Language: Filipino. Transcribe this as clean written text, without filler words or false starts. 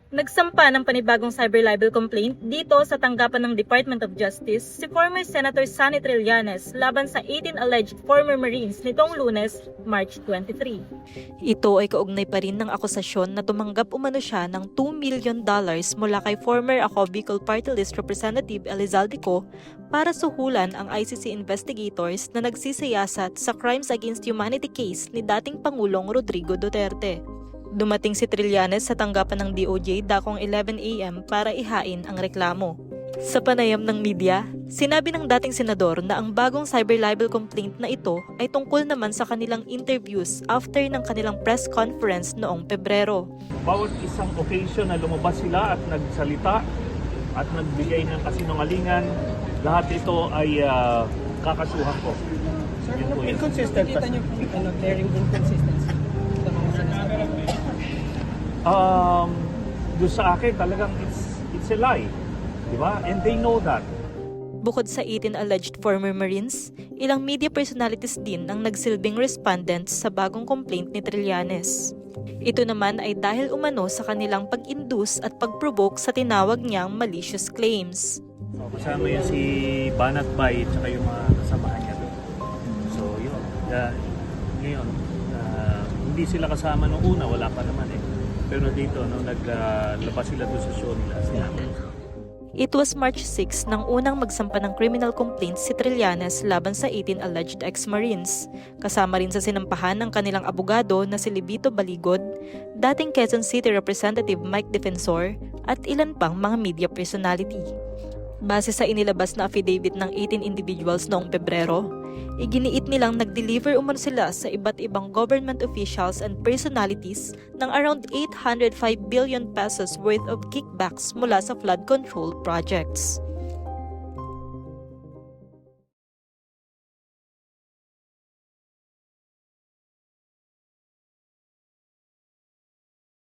Nagsampa ng panibagong cyber libel complaint dito sa tanggapan ng Department of Justice si former Senator Sonny Trillanes laban sa 18 alleged former Marines nitong Lunes, March 23. Ito ay kaugnay pa rin ng akusasyon na tumanggap umano siya ng $2 million mula kay former Ako Bicol Party List Representative Elizalde Co para suhulan ang ICC investigators na nagsisiyasat sa Crimes Against Humanity case ni dating Pangulong Rodrigo Duterte. Dumating si Trillanes sa tanggapan ng DOJ dakong 11 AM para ihain ang reklamo. Sa panayam ng media, sinabi ng dating senador na ang bagong cyber libel complaint na ito ay tungkol naman sa kanilang interviews after ng kanilang press conference noong Pebrero. Bawat isang occasion na lumabas sila at nagsalita at nagbigay ng kasinungalingan, lahat ito ay kakasuhan ko. Sir, inconsistent pa. Glaring inconsistency. Doon sa akin talagang it's a lie, di ba? And they know that. Bukod sa 18 alleged former Marines, ilang media personalities din ang nagsilbing respondents sa bagong complaint ni Trillanes. Ito naman ay dahil umano sa kanilang pag-induce at pag-provoke sa tinawag niyang malicious claims. So, kasama yun si Banat Bay at saka yung mga kasamahan niya doon. So yun, ngayon, hindi sila kasama nung una, wala pa naman eh. Pero dito, nung naglabas sila doon sa show nila, sinabi. It was March 6 nang unang magsampa ng criminal complaint si Trillanes laban sa 18 alleged ex-Marines. Kasama rin sa sinampahan ng kanilang abogado na si Libito Baligod, dating Quezon City Representative Mike Defensor, at ilan pang mga media personality. Base sa inilabas na affidavit ng 18 individuals noong Pebrero, iginiit nilang nag-deliver umano sila sa iba't ibang government officials and personalities ng around 805 billion pesos worth of kickbacks mula sa flood control projects.